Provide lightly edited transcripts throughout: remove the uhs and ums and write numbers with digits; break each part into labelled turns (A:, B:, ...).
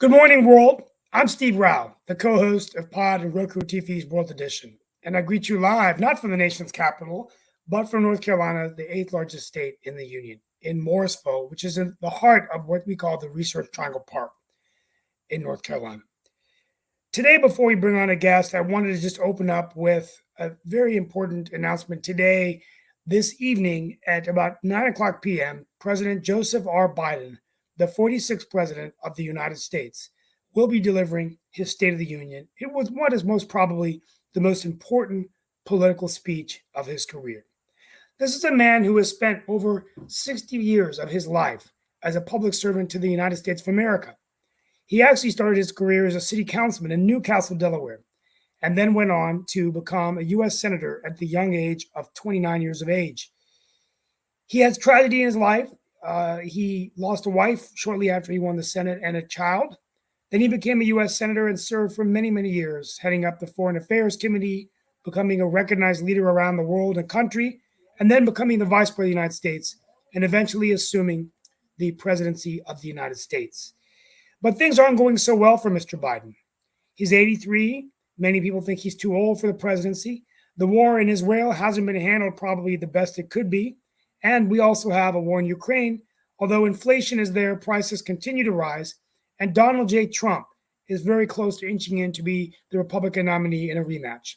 A: Good morning, world. I'm Steve Rao, the co host of Pod and Roku TV's World Edition, and I greet you live not from the nation's capital, but from North Carolina, the eighth largest state in the Union, in Morrisville, which is in the heart of what we call the Research Triangle Park in North Carolina. Today, before we bring on a guest, I wanted to just open up with a very important announcement. Today, this evening at about 9 o'clock p.m., President Joseph R. Biden, the 46th President of the United States, will be delivering his State of the Union. It was what is most probably the most important political speech of his career. This is a man who has spent over 60 years of his life as a public servant to the United States of America. He actually started his career as a city councilman in Newcastle, Delaware, and then went on to become a U.S. Senator at the young age of 29 years of age. He has tragedy in his life. He lost a wife shortly after he won the Senate and a child. Then he became a U.S. Senator and served for many, many years, heading up the Foreign Affairs Committee, becoming a recognized leader around the world and country, and then becoming the Vice President of the United States, and eventually assuming the presidency of the United States. But things aren't going so well for Mr. Biden. He's 83. Many people think he's too old for the presidency. The war in Israel hasn't been handled probably the best it could be. And we also have a war in Ukraine. Although inflation is there, prices continue to rise. And Donald J. Trump is very close to inching in to be the Republican nominee in a rematch.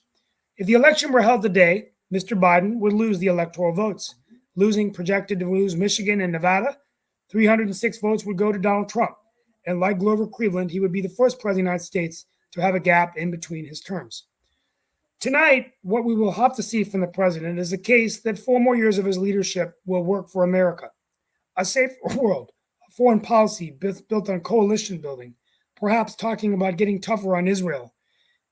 A: If the election were held today, Mr. Biden would lose the electoral votes, projected to lose Michigan and Nevada. 306 votes would go to Donald Trump. And like Grover Cleveland, he would be the first president of the United States to have a gap in between his terms. Tonight, what we will have to see from the president is a case that 4 more years of his leadership will work for America. A safer world, a foreign policy built on coalition building, perhaps talking about getting tougher on Israel,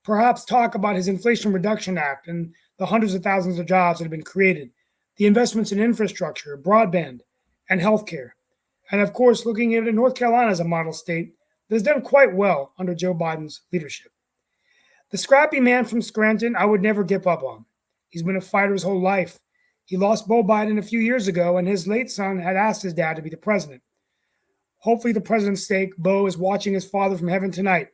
A: perhaps talk about his Inflation Reduction Act and the hundreds of thousands of jobs that have been created, the investments in infrastructure, broadband, and healthcare. And of course, looking at North Carolina as a model state that has done quite well under Joe Biden's leadership. The scrappy man from Scranton, I would never give up on. He's been a fighter his whole life. He lost Beau Biden a few years ago, and his late son had asked his dad to be the president. Hopefully, the president's sake, Beau is watching his father from heaven tonight,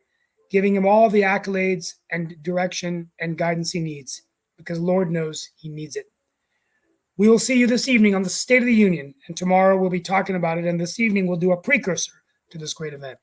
A: giving him all the accolades and direction and guidance he needs, because Lord knows he needs it. We will see you this evening on the State of the Union, and tomorrow we'll be talking about it, and this evening we'll do a precursor to this great event.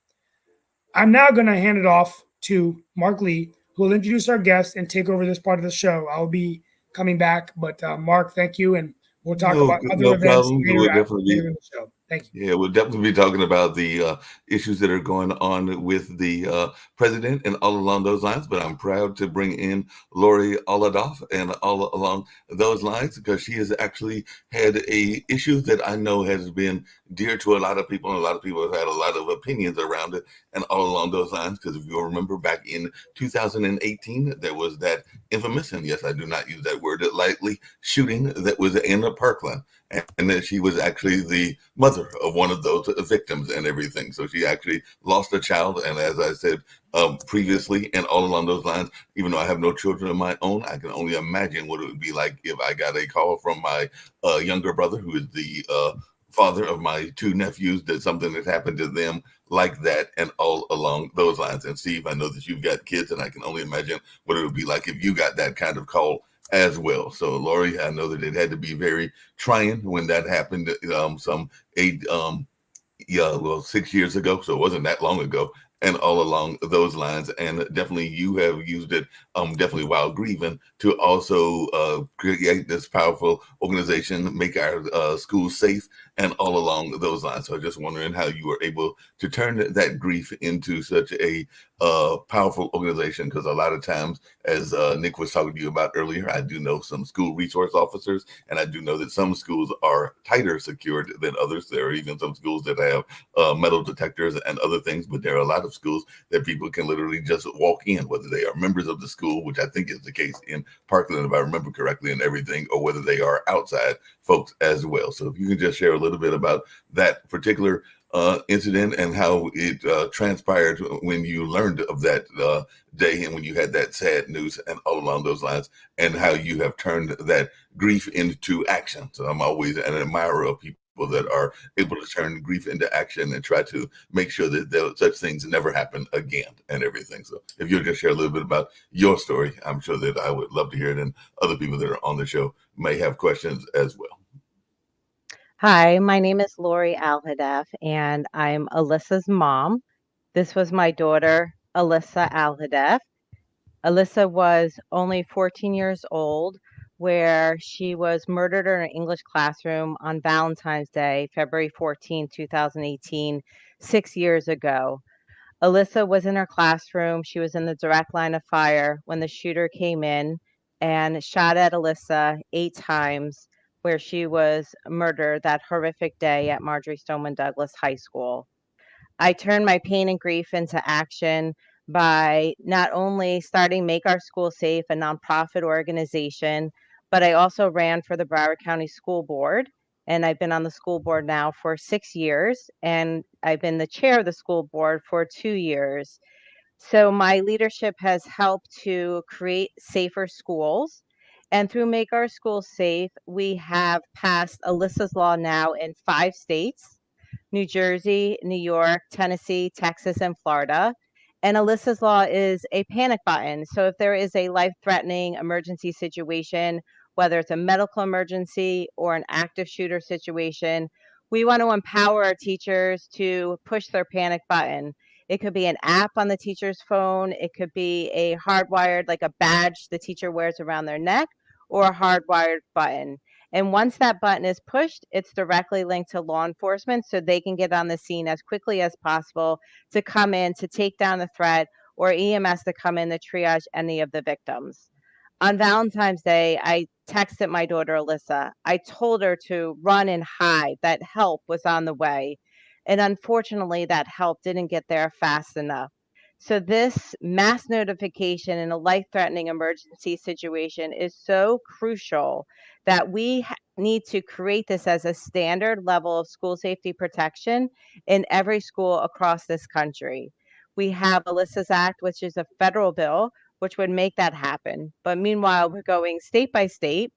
A: I'm now going to hand it off to Mark Lee, who will introduce our guest and take over this part of the show. I'll be coming back, but Mark, thank you, and we'll talk about other events later in the show. Thank you.
B: Yeah, we'll definitely be talking about the issues that are going on with the president and all along those lines. But I'm proud to bring in Lori Oladoff and all along those lines, because she has actually had a issue that I know has been dear to a lot of people, and a lot of people have had a lot of opinions around it and all along those lines. Because if you'll remember, back in 2018, there was that infamous, and yes, I do not use that word lightly, shooting that was in Parkland. And then she was actually the mother of one of those victims and everything. So she actually lost a child. And as I said previously, and all along those lines, even though I have no children of my own, I can only imagine what it would be like if I got a call from my younger brother, who is the father of my 2 nephews, that something has happened to them like that, and all along those lines. And Steve, I know that you've got kids, and I can only imagine what it would be like if you got that kind of call as well. So Lori, I know that it had to be very trying when that happened 6 years ago, so it wasn't that long ago, and all along those lines. And definitely you have used it definitely while grieving to also create this powerful organization, make our schools safe, and all along those lines. So just wondering how you were able to turn that grief into such a powerful organization, because a lot of times, as Nick was talking to you about earlier, I do know some school resource officers, and I do know that some schools are tighter secured than others. There are even some schools that have metal detectors and other things, but there are a lot of schools that people can literally just walk in, whether they are members of the school, which I think is the case in Parkland, if I remember correctly, and everything, or whether they are outside folks as well. So if you can just share a little bit about that particular incident and how it transpired when you learned of that day, and when you had that sad news, and all along those lines, and how you have turned that grief into action. So I'm always an admirer of people people that are able to turn grief into action and try to make sure that such things never happen again and everything. So if you'll just share a little bit about your story, I'm sure that I would love to hear it, and other people that are on the show may have questions as well.
C: Hi, my name is Lori Alhadeff, and I'm Alyssa's mom. This was my daughter, Alyssa Alhadeff. Alyssa was only 14 years old, where she was murdered in an English classroom on Valentine's Day, February 14, 2018, 6 years ago. Alyssa was in her classroom. She was in the direct line of fire when the shooter came in and shot at Alyssa 8 times, where she was murdered that horrific day at Marjorie Stoneman Douglas High School. I turned my pain and grief into action by not only starting Make Our School Safe, a nonprofit organization, but I also ran for the Broward County School Board. And I've been on the school board now for 6 years, and I've been the chair of the school board for 2 years. So my leadership has helped to create safer schools. And through Make Our Schools Safe, we have passed Alyssa's Law now in 5 states: New Jersey, New York, Tennessee, Texas, and Florida. And Alyssa's Law is a panic button. So if there is a life-threatening emergency situation, whether it's a medical emergency or an active shooter situation, we want to empower our teachers to push their panic button. It could be an app on the teacher's phone. It could be a hardwired, like a badge the teacher wears around their neck, or a hardwired button. And once that button is pushed, it's directly linked to law enforcement so they can get on the scene as quickly as possible to come in to take down the threat, or EMS to come in to triage any of the victims. On Valentine's Day, I texted my daughter Alyssa. I told her to run and hide, that help was on the way. And unfortunately, that help didn't get there fast enough. So this mass notification in a life-threatening emergency situation is so crucial that we need to create this as a standard level of school safety protection in every school across this country. We have Alyssa's Act, which is a federal bill, which would make that happen. But meanwhile, we're going state by state,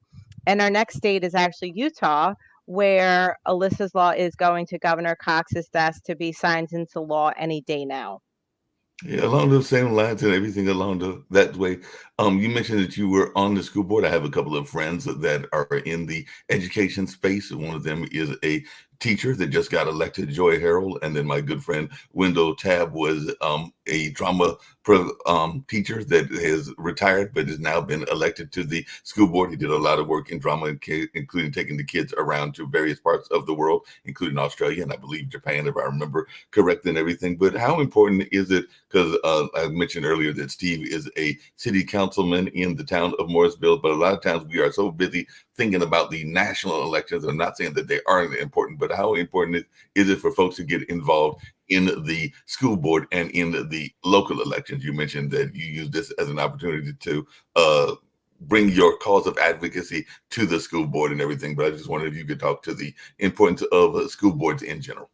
C: and our next state is actually Utah, where Alyssa's Law is going to Governor Cox's desk to be signed into law any day now.
B: Yeah, along those same lines and everything along that way. You mentioned that you were on the school board. I have a couple of friends that are in the education space. One of them is a teacher that just got elected, Joy Harrell, and then my good friend Wendell Tabb was a drama teacher that has retired but has now been elected to the school board. He did a lot of work in drama, including taking the kids around to various parts of the world, including Australia and I believe Japan, if I remember correctly, and everything. But how important is it? Because I mentioned earlier that Steve is a city councilman in the town of Morrisville, but a lot of times we are so busy thinking about the national elections. I'm not saying that they aren't important, but how important is it for folks to get involved in the school board and in the local elections? You mentioned that you use this as an opportunity to bring your cause of advocacy to the school board and everything, but I just wondered if you could talk to the importance of school boards in general.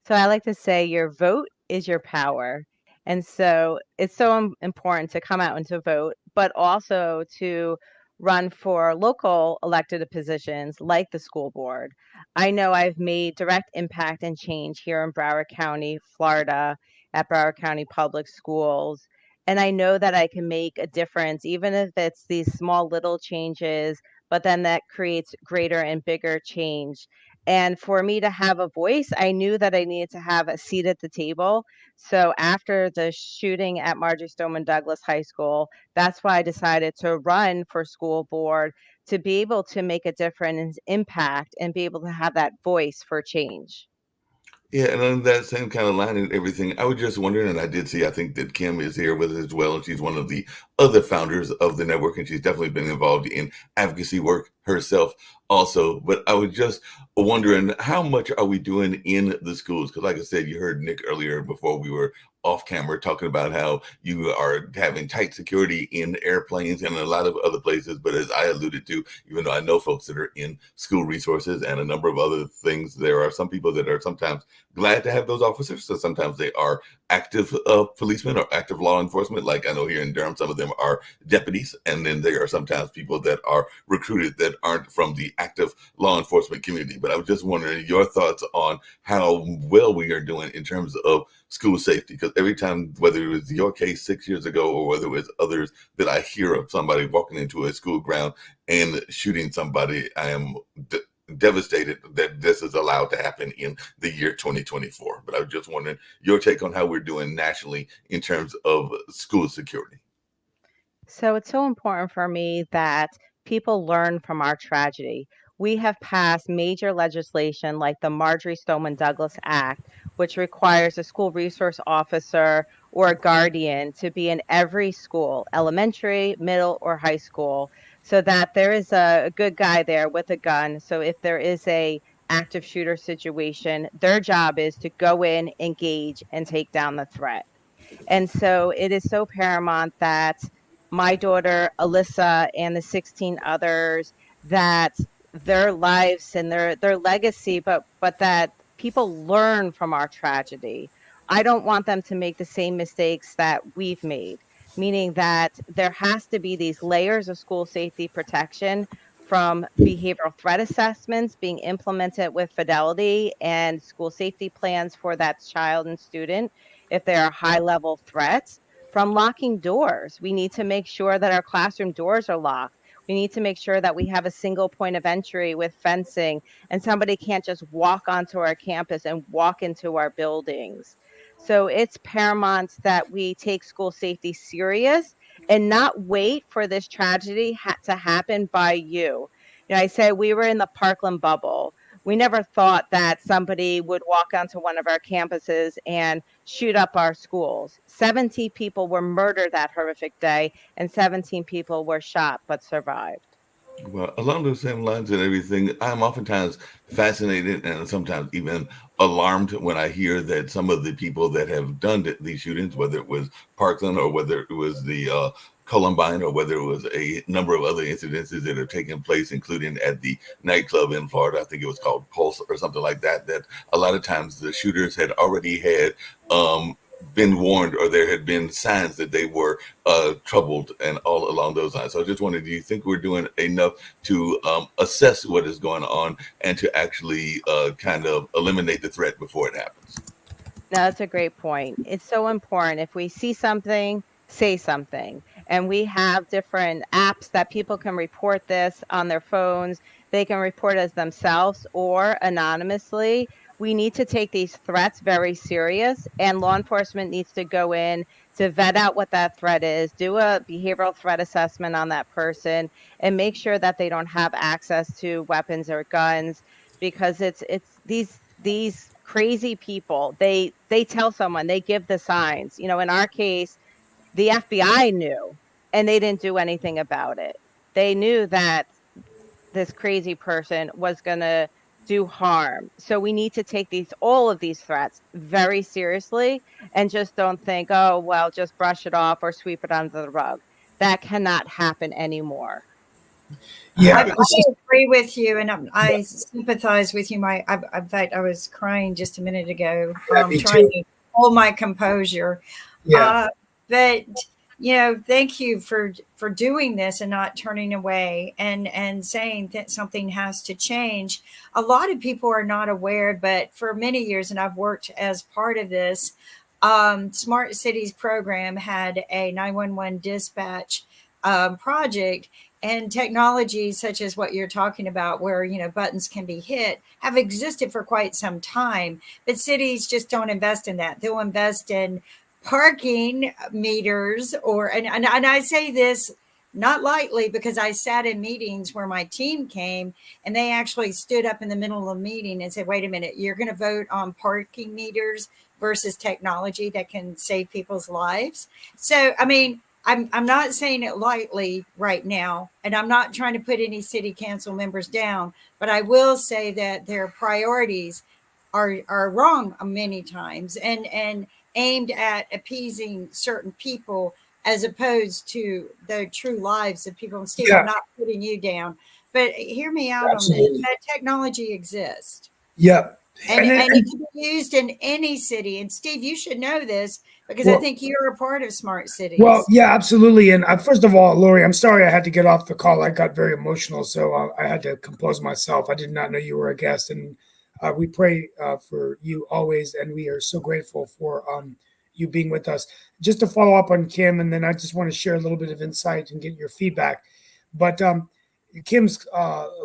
C: So I like to say your vote is your power. And so it's so important to come out and to vote, but also to run for local elected positions like the school board. I know I've made direct impact and change here in Broward County, Florida, at Broward County Public Schools. And I know that I can make a difference, even if it's these small little changes, but then that creates greater and bigger change. And for me to have a voice, I knew that I needed to have a seat at the table. So after the shooting at Marjorie Stoneman Douglas High School, that's why I decided to run for school board, to be able to make a difference, impact, and be able to have that voice for change.
B: Yeah, and on that same kind of line and everything, I was just wondering, and I did see, I think that Kim is here with us as well, and she's one of the other founders of the network, and she's definitely been involved in advocacy work herself also. But I was just wondering, how much are we doing in the schools? Because like I said, you heard Nick earlier before we were off camera talking about how you are having tight security in airplanes and a lot of other places. But as I alluded to, even though I know folks that are in school resources and a number of other things, there are some people that are sometimes glad to have those officers. So sometimes they are active policemen or active law enforcement. Like I know here in Durham, some of them are deputies, and then there are sometimes people that are recruited that aren't from the active law enforcement community. But I was just wondering your thoughts on how well we are doing in terms of school safety, because every time, whether it was your case 6 years ago or whether it was others that I hear of somebody walking into a school ground and shooting somebody, I am devastated that this is allowed to happen in the year 2024. But I was just wondering your take on how we're doing nationally in terms of school security.
C: So it's so important for me that people learn from our tragedy. We have passed major legislation like the Marjorie Stoneman Douglas Act, which requires a school resource officer or a guardian to be in every school, elementary, middle, or high school, so that there is a good guy there with a gun. So if there is a active shooter situation, their job is to go in, engage, and take down the threat. And so it is so paramount that my daughter, Alyssa, and the 16 others, that their lives and their legacy, but that people learn from our tragedy. I don't want them to make the same mistakes that we've made, meaning that there has to be these layers of school safety protection from behavioral threat assessments being implemented with fidelity and school safety plans for that child and student if there are high level threats, from locking doors. We need to make sure that our classroom doors are locked. We need to make sure that we have a single point of entry with fencing and somebody can't just walk onto our campus and walk into our buildings. So it's paramount that we take school safety serious and not wait for this tragedy to happen by you. You know, I say we were in the Parkland bubble. We never thought that somebody would walk onto one of our campuses and shoot up our schools. 17 people were murdered that horrific day, and 17 people were shot but survived.
B: Well, along those same lines and everything, I'm oftentimes fascinated and sometimes even alarmed when I hear that some of the people that have done these shootings, whether it was Parkland or whether it was the Columbine or whether it was a number of other incidences that have taken place, including at the nightclub in Florida, I think it was called Pulse or something like that, that a lot of times the shooters had already had been warned or there had been signs that they were troubled and all along those lines. So I just wondered, do you think we're doing enough to assess what is going on and to actually kind of eliminate the threat before it happens?
C: No, that's a great point. It's so important. If we see something, say something. And we have different apps that people can report this on their phones. They can report as themselves or anonymously. We need to take these threats very serious, and law enforcement needs to go in to vet out what that threat is, do a behavioral threat assessment on that person, and make sure that they don't have access to weapons or guns, because it's these crazy people. They tell someone, they give the signs. You know, in our case, the FBI knew, and they didn't do anything about it. They knew that this crazy person was going to do harm. So we need to take all of these threats very seriously and just don't think, oh, well, just brush it off or sweep it under the rug. That cannot happen anymore.
A: Yeah,
D: I agree with you, and I sympathize with you. In fact, I was crying just a minute ago, trying to hold my composure.
A: yeah.
D: But you know, thank you for doing this and not turning away and saying that something has to change. A lot of people are not aware, but for many years, and I've worked as part of this, Smart Cities program had a 911 dispatch project, and technology such as what you're talking about, where, you know, buttons can be hit, have existed for quite some time, but cities just don't invest in that. They'll invest in parking meters and I say this not lightly, because I sat in meetings where my team came and they actually stood up in the middle of the meeting and said, wait a minute, you're going to vote on parking meters versus technology that can save people's lives. So, I mean, I'm not saying it lightly right now, and I'm not trying to put any city council members down, but I will say that their priorities are wrong many times and aimed at appeasing certain people as opposed to the true lives of people. And Steve, I'm not putting you down, but hear me out on this. That technology exists.
A: Yep.
D: And,
A: And then,
D: and it can be used in any city. And Steve, you should know this because I
A: well,
D: think you're a part of smart
A: well,
D: cities.
A: yeah, absolutely. And first of all, Lori, I'm sorry I had to get off the call. I got very emotional, so I had to compose myself. I did not know you were a guest, and we pray for you always, and we are so grateful for you being with us. Just to follow up on Kim, and then I just want to share a little bit of insight and get your feedback. But Kim's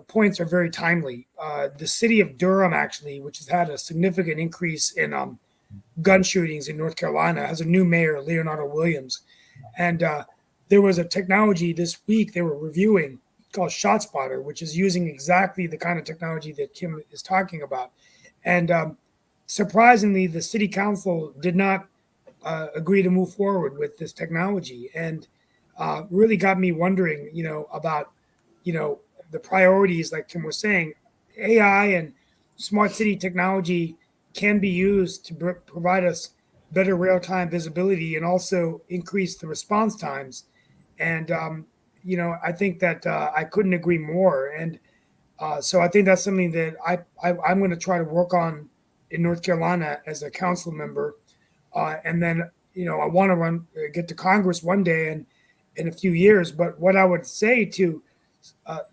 A: points are very timely. The city of Durham, actually, which has had a significant increase in gun shootings in North Carolina, has a new mayor, Leonardo Williams. And there was a technology this week they were reviewing called ShotSpotter, which is using exactly the kind of technology that Kim is talking about. And surprisingly, the city council did not agree to move forward with this technology, and really got me wondering, about, the priorities. Like Kim was saying, AI and smart city technology can be used to provide us better real-time visibility and also increase the response times. And I think that I couldn't agree more. And so I think that's something that I'm going to try to work on in North Carolina as a council member. And then, I want to get to Congress one day and in a few years. But what I would say to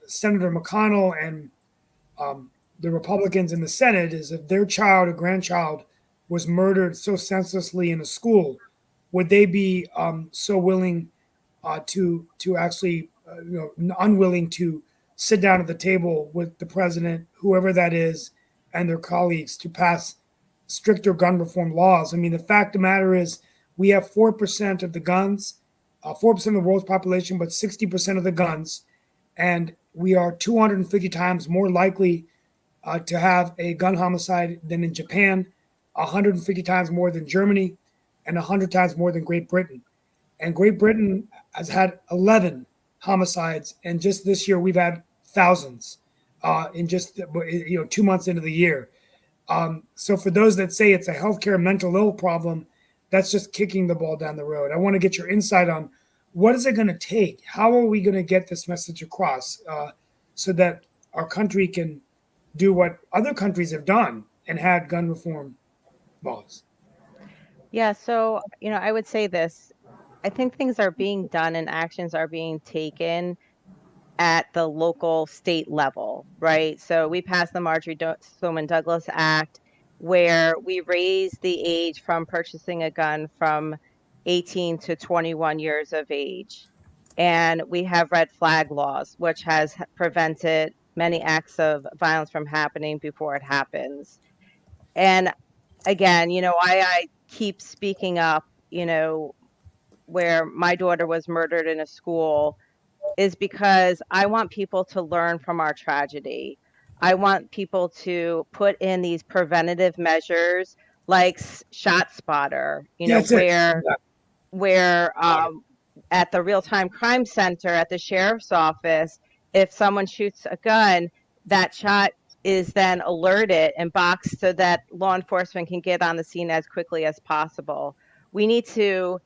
A: Senator McConnell and the Republicans in the Senate is, if their child or grandchild was murdered so senselessly in a school, would they be so willing to actually, unwilling to sit down at the table with the president, whoever that is, and their colleagues to pass stricter gun reform laws? I mean, the fact of the matter is, we have 4% of the guns, 4% of the world's population, but 60% of the guns, and we are 250 times more likely to have a gun homicide than in Japan, 150 times more than Germany, and 100 times more than Great Britain. And Great Britain has had 11 homicides, and just this year we've had thousands in just 2 months into the year. So for those that say it's a healthcare mental ill problem, that's just kicking the ball down the road. I want to get your insight on what is it going to take? How are we going to get this message across so that our country can do what other countries have done and had gun reform laws?
C: Yeah, so, I would say this. I think things are being done and actions are being taken at the local state level, right? So we passed the Marjorie Stoneman Douglas Act, where we raised the age from purchasing a gun from 18 to 21 years of age. And we have red flag laws, which has prevented many acts of violence from happening before it happens. And again, I keep speaking up, where my daughter was murdered in a school, is because I want people to learn from our tragedy. I want people to put in these preventative measures like ShotSpotter,
A: That's it. Yeah.
C: where at the real-time crime center at the sheriff's office, if someone shoots a gun, that shot is then alerted and boxed so that law enforcement can get on the scene as quickly as possible. We need to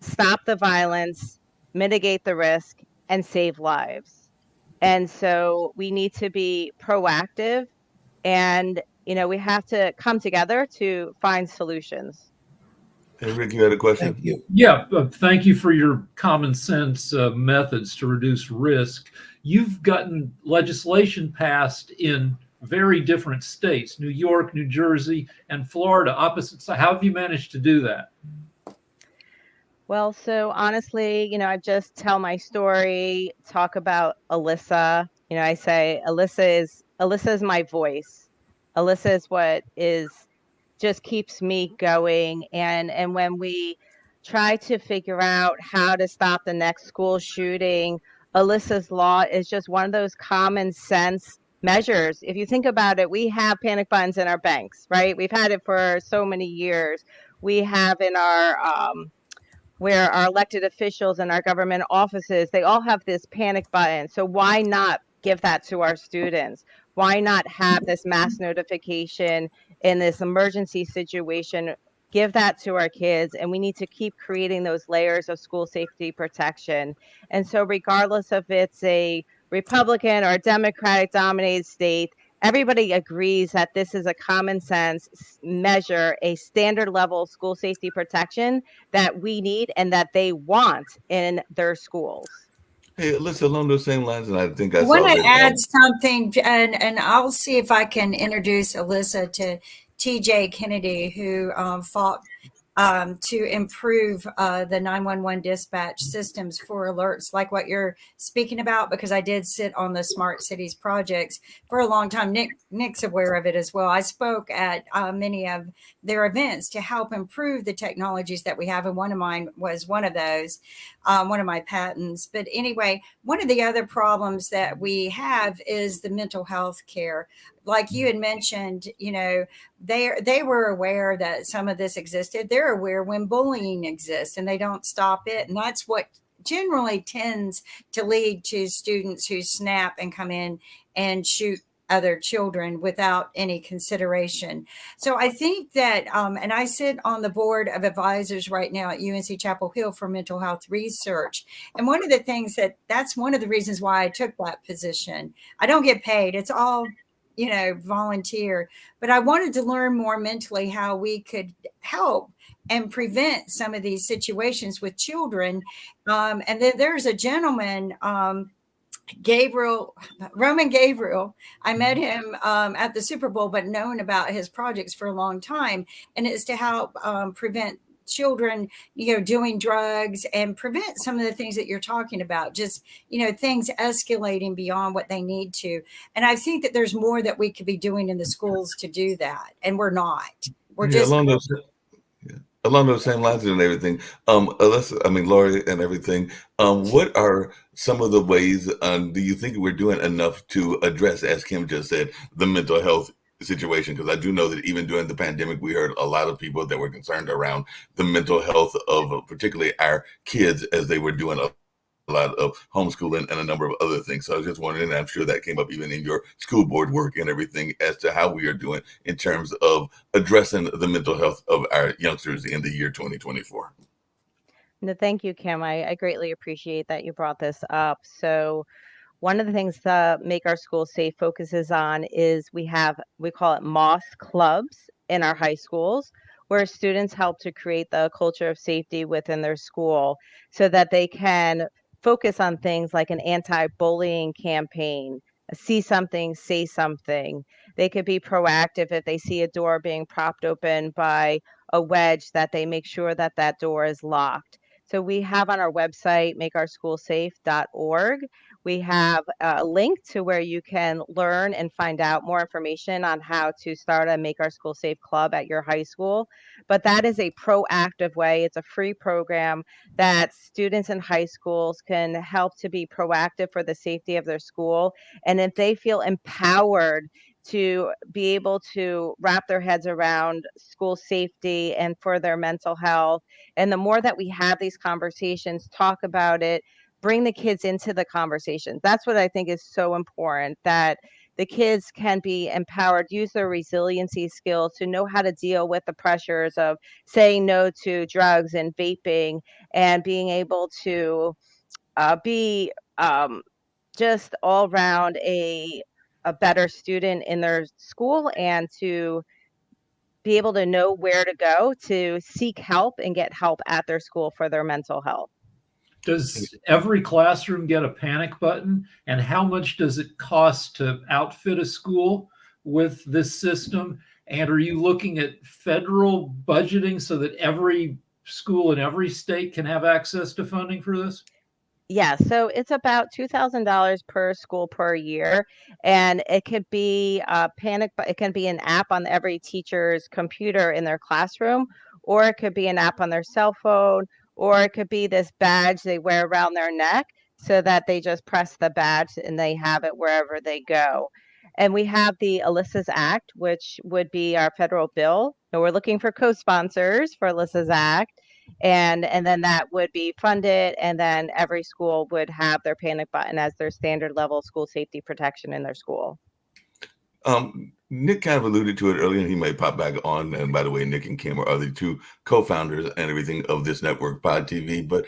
C: stop the violence, mitigate the risk, and save lives. And so we need to be proactive, and we have to come together to find solutions.
B: Hey, Rick, you had a question?
A: Thank you.
E: Yeah, thank you for your common sense methods to reduce risk. You've gotten legislation passed in very different states, New York, New Jersey, and Florida, opposite side. How have you managed to do that?
C: Well, so honestly, I just tell my story, talk about Alyssa. I say Alyssa is my voice. Alyssa is what just keeps me going. And when we try to figure out how to stop the next school shooting, Alyssa's law is just one of those common sense measures. If you think about it, we have panic buttons in our banks, right? We've had it for so many years. We have in our where our elected officials and our government offices, they all have this panic button. So why not give that to our students? Why not have this mass notification in this emergency situation? Give that to our kids, and we need to keep creating those layers of school safety protection. And so regardless if it's a Republican or a Democratic dominated state, everybody agrees that this is a common sense measure, a standard level school safety protection that we need and that they want in their schools.
B: Hey, Alyssa, along those same lines, and I think
D: I
B: I
D: want
B: saw
D: to
B: that.
D: add something, and I'll see if I can introduce Alyssa to TJ Kennedy, who fought to improve the 911 dispatch systems for alerts like what you're speaking about, because I did sit on the Smart Cities projects for a long time. Nick's aware of it as well. I spoke at many of their events to help improve the technologies that we have, and one of mine was one of those, one of my patents. But anyway, one of the other problems that we have is the mental health care. Like you had mentioned, you know, they were aware that some of this existed. They're aware when bullying exists, and they don't stop it. And that's what generally tends to lead to students who snap and come in and shoot other children without any consideration. So I think that, and I sit on the board of advisors right now at UNC Chapel Hill for mental health research. And one of the things that's one of the reasons why I took that position. I don't get paid. It's all, you know, volunteer, but I wanted to learn more mentally how we could help and prevent some of these situations with children. And then there's a gentleman, Roman Gabriel. I met him at the Super Bowl, but known about his projects for a long time. And it's to help prevent children, you know, doing drugs and prevent some of the things that you're talking about, just, you know, things escalating beyond what they need to. And I think that there's more that we could be doing in the schools to do that. And we're not. We're just
B: Along those same lines and everything, Alyssa, I mean, Lori and everything, what are some of the ways, do you think we're doing enough to address, as Kim just said, the mental health situation? Because I do know that even during the pandemic, we heard a lot of people that were concerned around the mental health of particularly our kids as they were doing a lot of homeschooling and a number of other things. So I was just wondering, and I'm sure that came up even in your school board work and everything, as to how we are doing in terms of addressing the mental health of our youngsters in the year 2024.
C: No, thank you, Kim. I greatly appreciate that you brought this up. So one of the things that Make Our Schools Safe focuses on is we call it MOS clubs in our high schools, where students help to create the culture of safety within their school so that they can focus on things like an anti-bullying campaign, see something, say something. They could be proactive if they see a door being propped open by a wedge, that they make sure that that door is locked. So we have on our website, makeourschoolsafe.org, we have a link to where you can learn and find out more information on how to start a Make Our School Safe club at your high school. But that is a proactive way. It's a free program that students in high schools can help to be proactive for the safety of their school. And if they feel empowered to be able to wrap their heads around school safety and for their mental health, and the more that we have these conversations, talk about it, bring the kids into the conversation. That's what I think is so important, that the kids can be empowered, use their resiliency skills to know how to deal with the pressures of saying no to drugs and vaping, and being able to be just all around a better student in their school, and to be able to know where to go to seek help and get help at their school for their mental health.
E: Does every classroom get a panic button? And how much does it cost to outfit a school with this system? And are you looking at federal budgeting so that every school in every state can have access to funding for this?
C: Yeah, so it's about $2,000 per school per year, and it could be it can be an app on every teacher's computer in their classroom, or it could be an app on their cell phone, or it could be this badge they wear around their neck so that they just press the badge and they have it wherever they go. And we have the Alyssa's Act, which would be our federal bill. So we're looking for co-sponsors for Alyssa's Act. And then that would be funded, and then every school would have their panic button as their standard level school safety protection in their school.
B: Nick kind of alluded to it earlier, and he may pop back on. And by the way, Nick and Kim are the two co-founders and everything of this network, Pod TV. But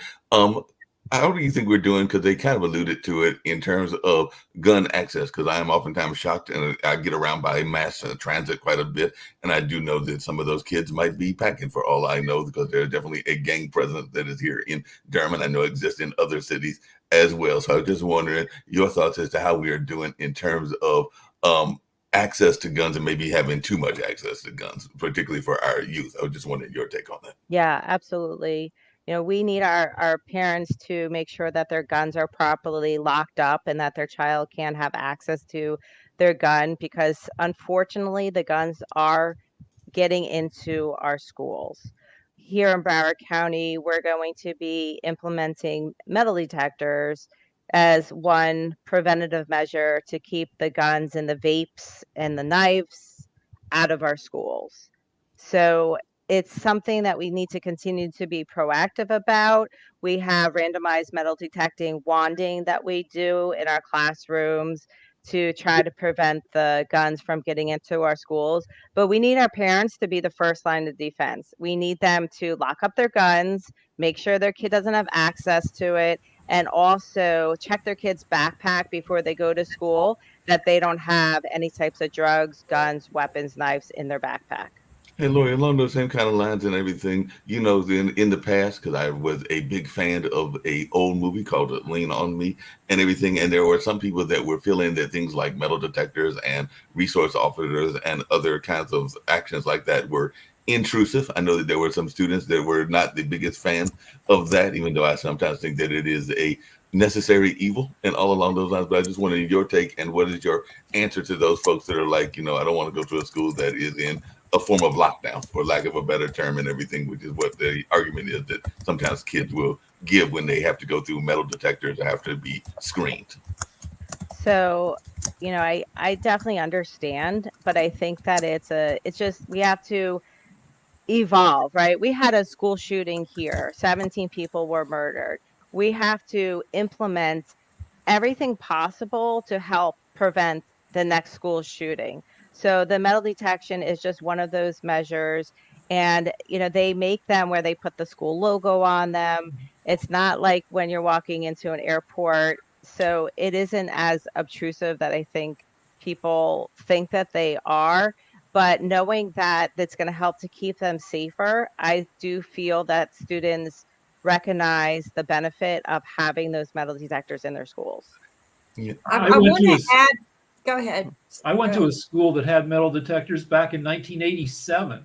B: How do you think we're doing? Because they kind of alluded to it in terms of gun access. Because I am oftentimes shocked, and I get around by mass transit quite a bit, and I do know that some of those kids might be packing for all I know, because there's definitely a gang presence that is here in Durham. I know exists in other cities as well. So I was just wondering your thoughts as to how we are doing in terms of access to guns and maybe having too much access to guns, particularly for our youth. I was just wondering your take on that.
C: Yeah, absolutely. We need our parents to make sure that their guns are properly locked up and that their child can have access to their gun, because unfortunately the guns are getting into our schools. Here in Broward County, we're going to be implementing metal detectors as one preventative measure to keep the guns and the vapes and the knives out of our schools. So it's something that we need to continue to be proactive about. We have randomized metal detecting wanding that we do in our classrooms to try to prevent the guns from getting into our schools. But we need our parents to be the first line of defense. We need them to lock up their guns, make sure their kid doesn't have access to it, and also check their kid's backpack before they go to school, that they don't have any types of drugs, guns, weapons, knives in their backpack.
B: Hey, Lori, along those same kind of lines and everything, in the past, because I was a big fan of a old movie called Lean on Me and everything, and there were some people that were feeling that things like metal detectors and resource officers and other kinds of actions like that were intrusive. I know that there were some students that were not the biggest fan of that, even though I sometimes think that it is a necessary evil and all along those lines. But I just wanted your take, and what is your answer to those folks that are like, I don't want to go to a school that is in a form of lockdown, for lack of a better term, and everything, which is what the argument is that sometimes kids will give when they have to go through metal detectors or have to be screened.
C: So, I definitely understand, but I think that it's just, we have to evolve, right? We had a school shooting here, 17 people were murdered. We have to implement everything possible to help prevent the next school shooting. So the metal detection is just one of those measures. And, they make them where they put the school logo on them. It's not like when you're walking into an airport. So it isn't as obtrusive that I think people think that they are. But knowing that that's going to help to keep them safer, I do feel that students recognize the benefit of having those metal detectors in their schools.
B: Yeah.
D: I want to add, go ahead.
E: I went to a school that had metal detectors back in 1987.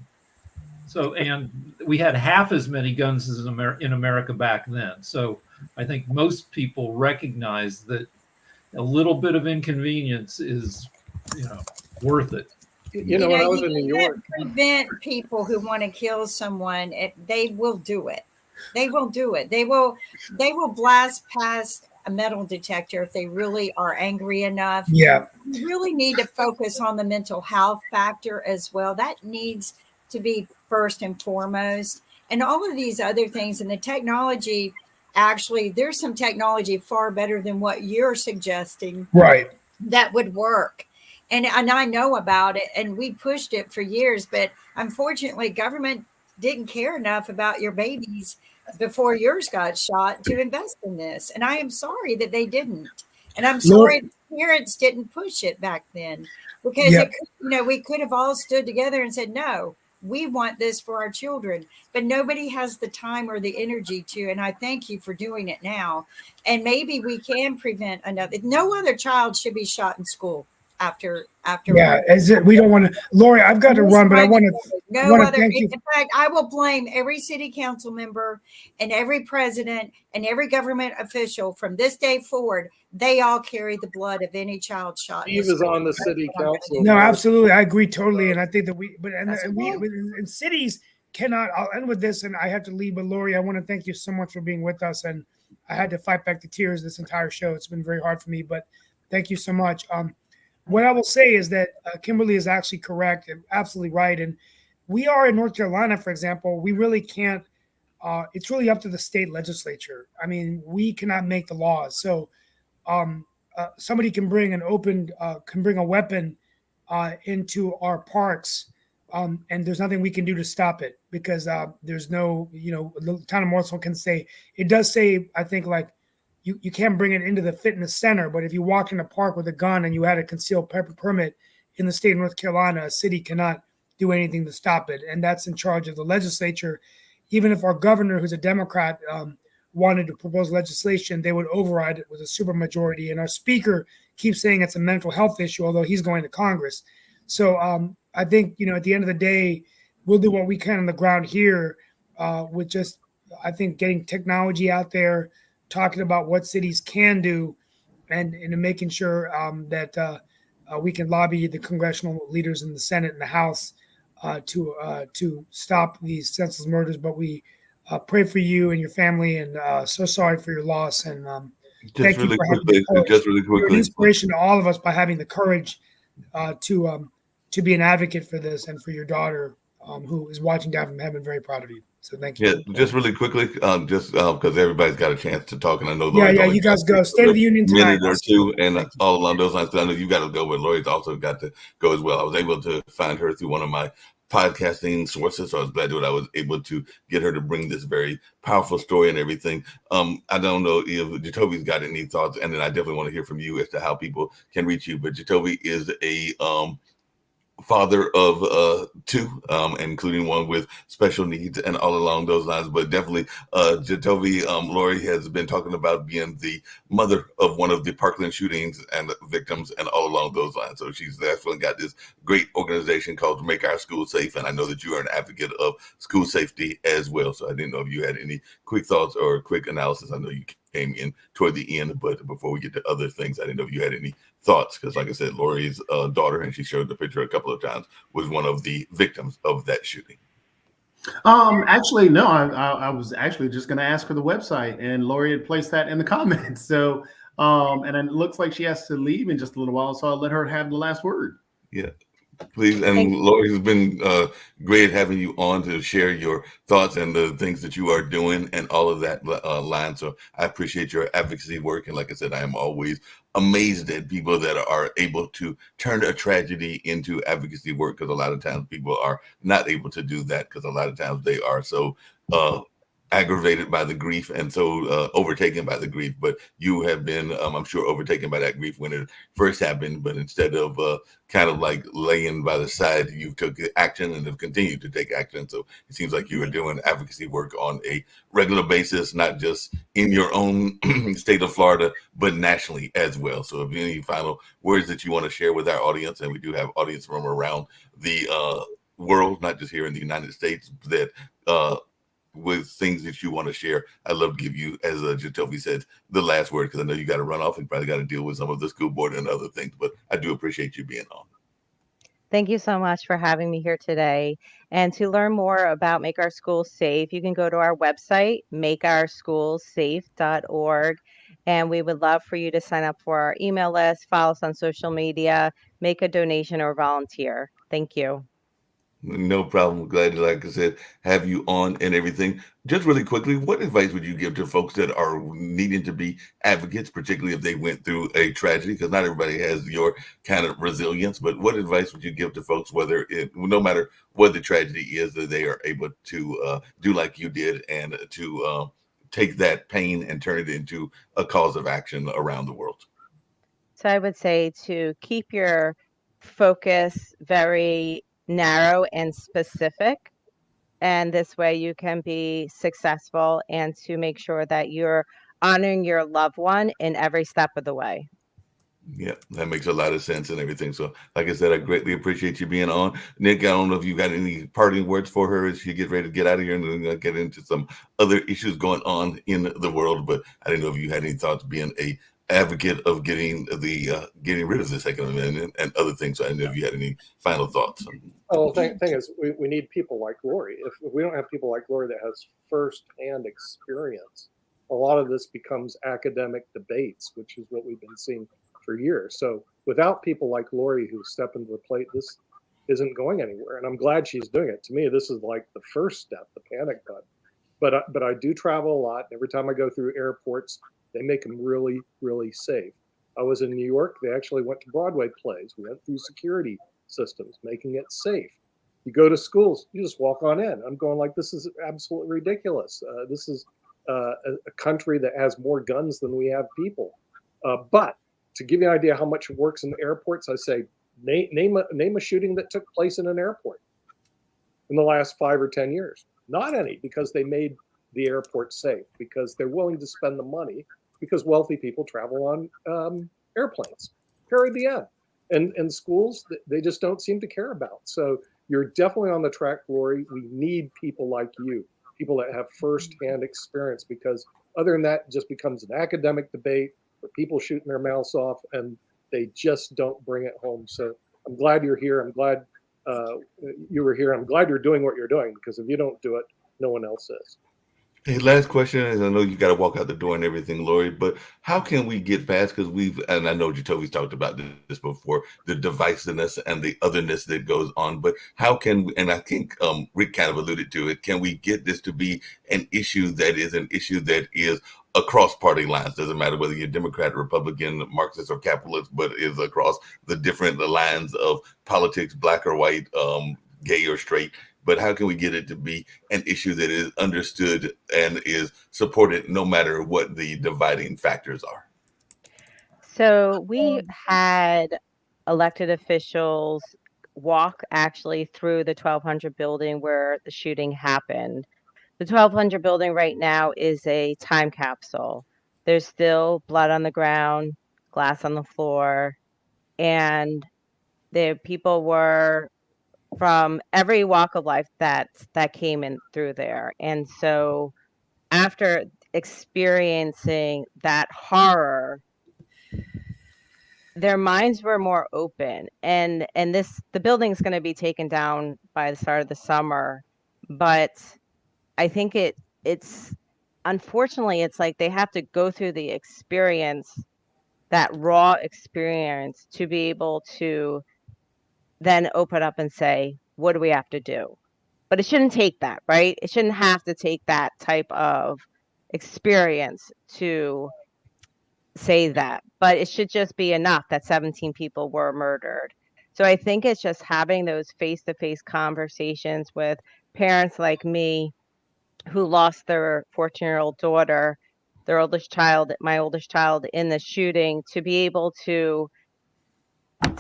E: So, and we had half as many guns as in America back then. So I think most people recognize that a little bit of inconvenience is, worth it.
F: When I was in New York,
D: Prevent people who want to kill someone. They will do it. They will do it. They will blast past a metal detector if they really are angry enough.
A: Yeah.
D: We really need to focus on the mental health factor as well. That needs to be first and foremost. And all of these other things, and the technology, actually, there's some technology far better than what you're suggesting.
A: Right.
D: That would work. And I know about it, and we pushed it for years, but unfortunately, government didn't care enough about your babies before yours got shot to invest in this. And I am sorry that they didn't. And I'm sorry the parents didn't push it back then, because we could have all stood together and said, no, we want this for our children, but nobody has the time or the energy to. And I thank you for doing it now. And maybe we can prevent another. No other child should be shot in school after.
A: Yeah, we don't want to. Lori, I've got to run, but I want to thank you.
D: In fact, I will blame every city council member and every president and every government official from this day forward. They all carry the blood of any child shot.
F: Steve is on the city council.
A: No, absolutely, I agree totally, and I think that we and cities cannot. I'll end with this, and I have to leave. But Lori, I want to thank you so much for being with us, and I had to fight back the tears this entire show. It's been very hard for me, but thank you so much. What I will say is that Kimberly is actually correct and absolutely right. And we are in North Carolina, for example, we really can't, it's really up to the state legislature. I mean, we cannot make the laws. So somebody can bring a weapon into our parks and there's nothing we can do to stop it because there's no, the town of Morrisville can say, it does say, I think, like, you can't bring it into the fitness center, but if you walked in a park with a gun and you had a concealed permit in the state of North Carolina, a city cannot do anything to stop it. And that's in charge of the legislature. Even if our governor, who's a Democrat, wanted to propose legislation, they would override it with a supermajority. And our speaker keeps saying it's a mental health issue, although he's going to Congress. So I think, at the end of the day, we'll do what we can on the ground here with just, I think, getting technology out there, talking about what cities can do, and making sure that we can lobby the congressional leaders in the Senate and the House to stop these senseless murders. But we pray for you and your family, and so sorry for your loss. And thank you for having the courage.
B: Just really
A: You're an
B: quickly.
A: inspiration to all of us by having the courage to be an advocate for this, and for your daughter who is watching down from heaven. Very proud of you. So thank you.
B: Yeah, just really quickly, just because everybody's got a chance to talk, and I know
A: Yeah,
B: Lori's
A: yeah,
B: only
A: you guys
B: got
A: go. State of the Union
B: a
A: tonight.
B: minute or two, and all along those lines. 'Cause I know you got to go, but Lori's also got to go as well. I was able to find her through one of my podcasting sources, so I was glad that I was able to get her to bring this very powerful story and everything. I don't know if Jacoby's got any thoughts, and then I definitely want to hear from you as to how people can reach you. But Jacoby is a father of two, including one with special needs and all along those lines. But definitely, Jatovi, Lori has been talking about being the mother of one of the Parkland shootings and victims and all along those lines. So she's definitely got this great organization called Make Our Schools Safe. And I know that you are an advocate of school safety as well. So I didn't know if you had any quick thoughts or quick analysis. I know you came in toward the end, but before we get to other things, I didn't know if you had any thoughts, because like I said, Lori's daughter, and she showed the picture a couple of times, was one of the victims of that shooting.
G: Actually, no, I was actually just going to ask for the website, and Lori had placed that in the comments. So, and it looks like she has to leave in just a little while, so I'll let her have the last word.
B: Yeah. Please, and Lori, has been great having you on to share your thoughts and the things that you are doing and all of that line. So I appreciate your advocacy work. And like I said, I am always amazed at people that are able to turn a tragedy into advocacy work, because a lot of times people are not able to do that, because a lot of times they are so aggravated by the grief and so overtaken by the grief. But you have been, I'm sure, overtaken by that grief when it first happened. But instead of kind of like laying by the side, you took action and have continued to take action. So it seems like you are doing advocacy work on a regular basis, not just in your own state of Florida, but nationally as well. So if you have any final words that you want to share with our audience, and we do have audience from around the world, not just here in the United States, that with things that you want to share, I'd love to give you, as Jatovi said, the last word, because I know you got to run off and probably got to deal with some of the school board and other things, but I do appreciate you being on.
C: Thank you so much for having me here today. And to learn more about Make Our Schools Safe, you can go to our website, makeourschoolsafe.org. And we would love for you to sign up for our email list, follow us on social media, make a donation, or volunteer. Thank you.
B: No problem. Glad to, like I said, have you on and everything. Just really quickly, what advice would you give to folks that are needing to be advocates, particularly if they went through a tragedy? Because not everybody has your kind of resilience, but what advice would you give to folks, no matter what the tragedy is, that they are able to do like you did, and to take that pain and turn it into a cause of action around the world?
C: So I would say to keep your focus very narrow and specific, and this way you can be successful, and to make sure that you're honoring your loved one in every step of the way.
B: Yeah, that makes a lot of sense and everything. So, like I said, I greatly appreciate you being on. Nick, I don't know if you got any parting words for her as she gets ready to get out of here and get into some other issues going on in the world. But I didn't know if you had any thoughts being a advocate of getting rid of the Second Amendment and other things. So I didn't know if you had any final thoughts.
F: Oh, the thing is, we need people like Lori. If we don't have people like Lori that has first-hand experience, a lot of this becomes academic debates, which is what we've been seeing for years. So without people like Lori who step into the plate, this isn't going anywhere. And I'm glad she's doing it. To me, this is like the first step, the panic button. But I do travel a lot. Every time I go through airports, they make them really, really safe. I was in New York. They actually went to Broadway plays. We went through security systems, making it safe. You go to schools, you just walk on in. I'm going like, this is absolutely ridiculous. This is a country that has more guns than we have people. But to give you an idea how much it works in the airports, I say, name a shooting that took place in an airport in the last 5 or 10 years. Not any, because they made the airport safe, because they're willing to spend the money, because wealthy people travel on airplanes. Period. The end. And schools, they just don't seem to care about. So you're definitely on the track, Lori. We need people like you, people that have firsthand experience, because other than that, it just becomes an academic debate where people shooting their mouths off and they just don't bring it home. So I'm glad you're here. I'm glad you were here. I'm glad you're doing what you're doing, because if you don't do it, no one else is.
B: Hey, last question is, I know you got to walk out the door and everything, Lori, but how can we get past, because and I know Jacoby's talked about this before, the divisiveness and the otherness that goes on, but how can we, and I think Rick kind of alluded to it, can we get this to be an issue that is across party lines? Doesn't matter whether you're Democrat, Republican, Marxist, or capitalist, but is across the different lines of politics, black or white, gay or straight. But how can we get it to be an issue that is understood and is supported no matter what the dividing factors are?
C: So we had elected officials walk actually through the 1200 building where the shooting happened. The 1200 building right now is a time capsule. There's still blood on the ground, glass on the floor, and the people were from every walk of life that came in through there. And so after experiencing that horror, their minds were more open. And the building's going to be taken down by the start of the summer, but I think it's unfortunately, it's like they have to go through the experience, that raw experience, to be able to then open up and say, what do we have to do? But it shouldn't take that, right? It shouldn't have to take that type of experience to say that, but it should just be enough that 17 people were murdered. So I think it's just having those face-to-face conversations with parents like me who lost their 14-year-old daughter, my oldest child in the shooting, to be able to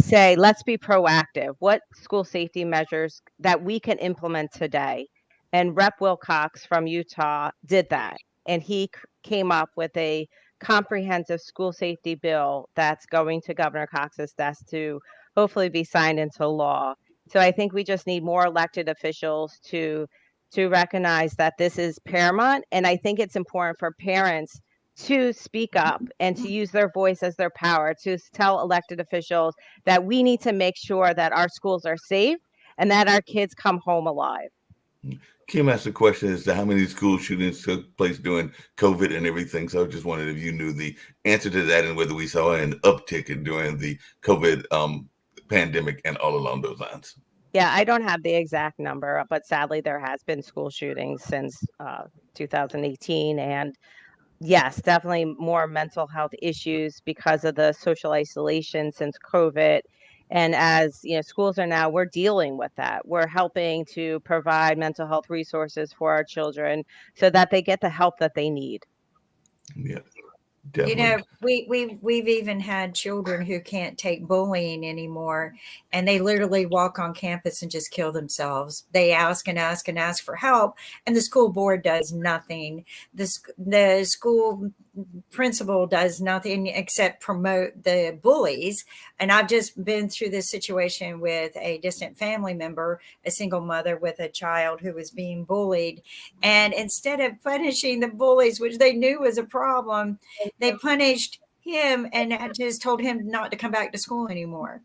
C: say, let's be proactive. What school safety measures that we can implement today? And Rep. Wilcox from Utah did that. And he came up with a comprehensive school safety bill that's going to Governor Cox's desk to hopefully be signed into law. So I think we just need more elected officials to recognize that this is paramount. And I think it's important for parents to speak up and to use their voice as their power, to tell elected officials that we need to make sure that our schools are safe and that our kids come home alive.
B: Kim asked the question as to how many school shootings took place during COVID and everything. So I just wondered if you knew the answer to that and whether we saw an uptick during the COVID pandemic and all along those lines.
C: Yeah, I don't have the exact number, but sadly there has been school shootings since 2018. And yes, definitely more mental health issues because of the social isolation since COVID. And as you know, schools are now, we're dealing with that. We're helping to provide mental health resources for our children so that they get the help that they need.
B: Yeah.
D: Definitely.
B: Definitely.
D: You know, we've even had children who can't take bullying anymore, and they literally walk on campus and just kill themselves. They ask and ask and ask for help, and the school board does nothing. The school principal does nothing except promote the bullies. And I've just been through this situation with a distant family member, a single mother with a child who was being bullied. And instead of punishing the bullies, which they knew was a problem, they punished him and just told him not to come back to school anymore.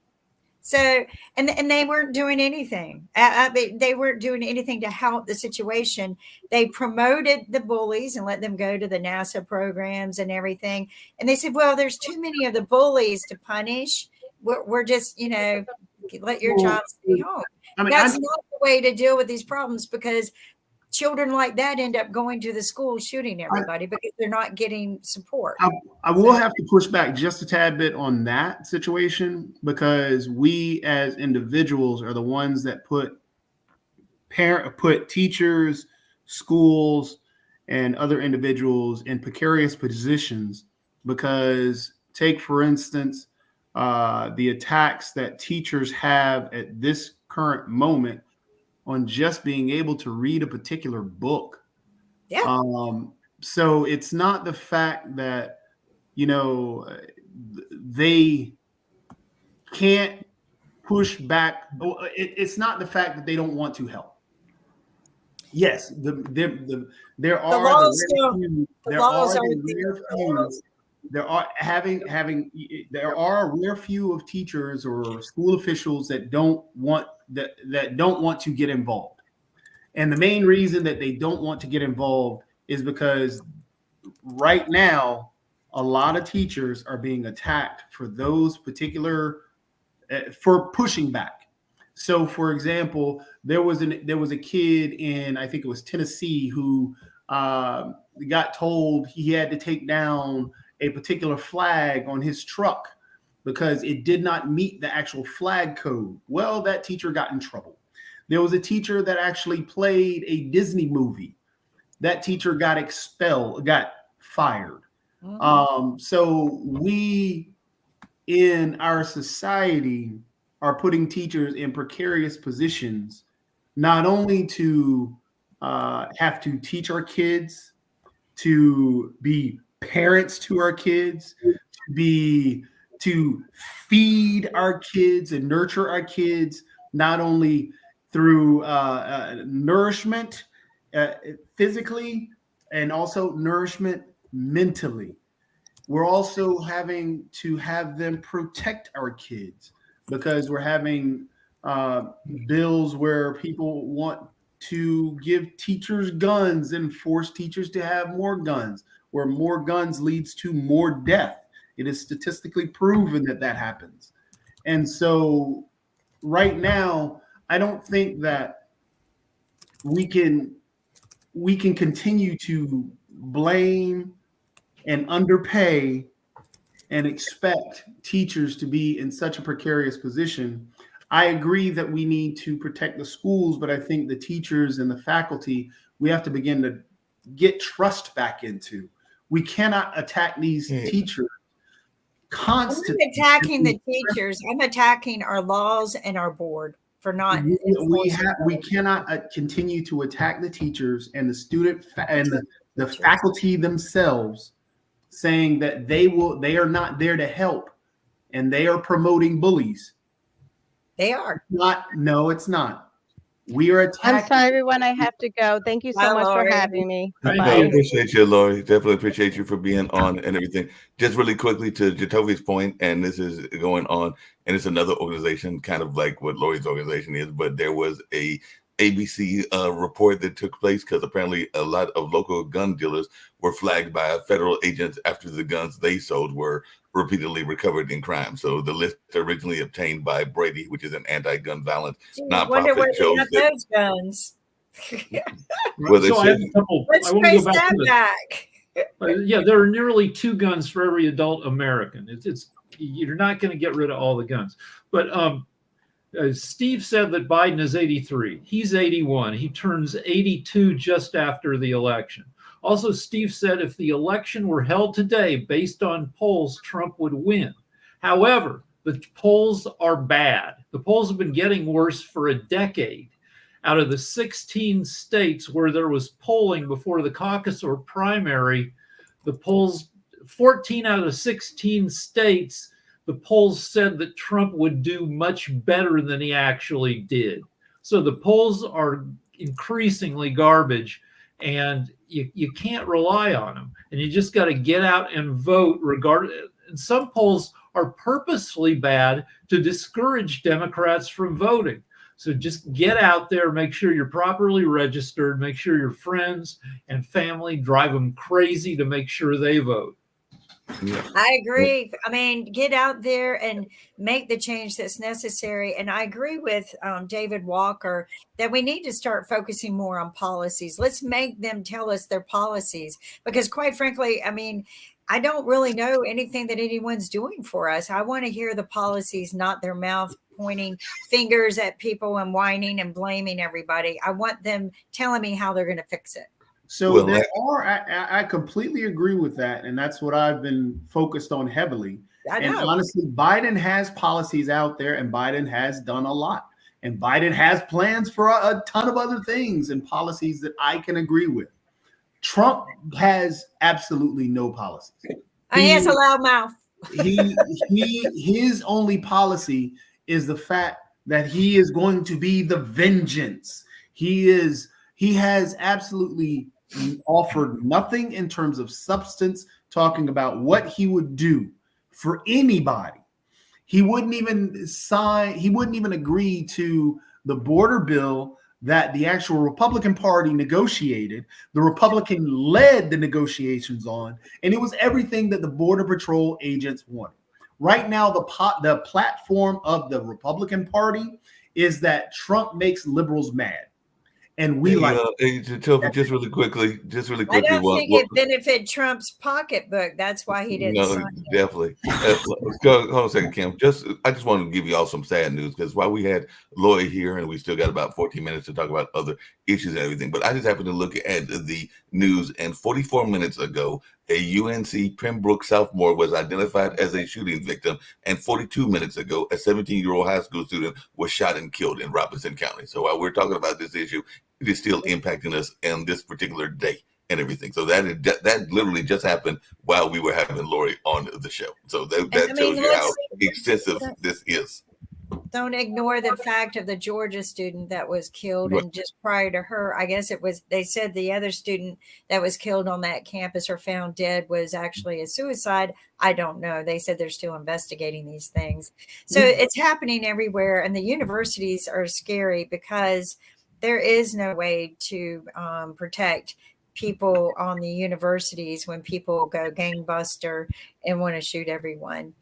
D: So, and they weren't doing anything. They weren't doing anything to help the situation. They promoted the bullies and let them go to the NASA programs and everything. And they said, well, there's too many of the bullies to punish. We're just, let your child stay home. That's not the way to deal with these problems, because children like that end up going to the school shooting everybody because they're not getting support.
G: I will have to push back just a tad bit on that situation, because we as individuals are the ones that put put teachers, schools, and other individuals in precarious positions. Because take, for instance, the attacks that teachers have at this current moment on just being able to read a particular book.
D: Yeah.
G: So it's not the fact that, they can't push back. It's not the fact that they don't want to help. Yes, there are
D: laws
G: there are a rare few of teachers or school officials that don't want to get involved. And the main reason that they don't want to get involved is because right now a lot of teachers are being attacked for those particular for pushing back. So, for example, there was a kid in, I think it was Tennessee, who got told he had to take down a particular flag on his truck because it did not meet the actual flag code. Well, that teacher got in trouble. There was a teacher that actually played a Disney movie. That teacher got fired. So we in our society are putting teachers in precarious positions, not only to have to teach our kids, to be parents to our kids, to feed our kids and nurture our kids, not only through nourishment physically and also nourishment mentally. We're also having to have them protect our kids because we're having bills where people want to give teachers guns and force teachers to have more guns, where more guns leads to more death. It is statistically proven that happens. And so right now, I don't think that we can continue to blame and underpay and expect teachers to be in such a precarious position. I agree that we need to protect the schools, but I think the teachers and the faculty, we have to begin to get trust back into. We cannot attack these teachers constantly.
D: I'm attacking the teachers. I'm attacking our laws and our board for not.
G: We cannot continue to attack the teachers and the student and the faculty themselves, saying that they are not there to help and they are promoting bullies.
D: They are.
G: No, it's not. We are attacking.
C: I'm sorry, everyone. I have to go. Thank you so much for having me.
B: I appreciate you, Lori. Definitely appreciate you for being on and everything. Just really quickly to Jatovi's point, and this is going on, and it's another organization, kind of like what Lori's organization is, but there was a ABC report that took place because apparently a lot of local gun dealers were flagged by federal agents after the guns they sold were repeatedly recovered in crime. So the list originally obtained by Brady, which is an anti-gun violence nonprofit, shows that those guns.
E: Well, so I have a couple. Let's trace that back. Yeah, there are nearly 2 guns for every adult American. It's you're not going to get rid of all the guns, but Steve said that Biden is 83. He's 81. He turns 82 just after the election. Also, Steve said if the election were held today based on polls, Trump would win. However, the polls are bad. The polls have been getting worse for a decade. Out of the 16 states where there was polling before the caucus or primary, the polls, 14 out of 16 states, the polls said that Trump would do much better than he actually did. So the polls are increasingly garbage, and you can't rely on them. And you just got to get out and vote regardless. And some polls are purposefully bad to discourage Democrats from voting. So just get out there, make sure you're properly registered, make sure your friends and family drive them crazy to make sure they vote.
D: Yeah. I agree. I mean, get out there and make the change that's necessary. And I agree with David Walker that we need to start focusing more on policies. Let's make them tell us their policies, because quite frankly, I mean, I don't really know anything that anyone's doing for us. I want to hear the policies, not their mouth pointing fingers at people and whining and blaming everybody. I want them telling me how they're going to fix it.
G: So
B: Well,
G: there are, I completely agree with that. And that's what I've been focused on heavily.
D: I
G: And
D: know.
G: honestly, Biden has policies out there and Biden has done a lot. And Biden has plans for a ton of other things and policies that I can agree with. Trump has absolutely no policies.
D: He has a loud mouth.
G: His only policy is the fact that he is going to be the vengeance. He has absolutely offered nothing in terms of substance, talking about what he would do for anybody. He wouldn't even agree to the border bill that the actual Republican Party negotiated. The Republican led the negotiations on, and it was everything that the Border Patrol agents wanted. Right now, the platform of the Republican Party is that Trump makes liberals mad. And we
B: Topher, just really quickly.
D: I don't think it benefited Trump's pocketbook. That's why he didn't sign it.
B: Definitely. Hold on a second, Kim. I just want to give you all some sad news, because while we had Lori here and we still got about 14 minutes to talk about other issues and everything, but I just happened to look at the news, and 44 minutes ago, a UNC Pembroke sophomore was identified as a shooting victim, and 42 minutes ago, a 17-year-old high school student was shot and killed in Robinson County. So while we're talking about this issue, it is still impacting us on this particular day and everything. So that literally just happened while we were having Lori on the show. So that tells you how extensive this is.
D: Don't ignore the fact of the Georgia student that was killed.
B: Right.
D: And just prior to her, I guess they said the other student that was killed on that campus or found dead was actually a suicide. I don't know. They said they're still investigating these things. So it's happening everywhere. And the universities are scary because there is no way to protect people on the universities when people go gangbuster and want to shoot everyone.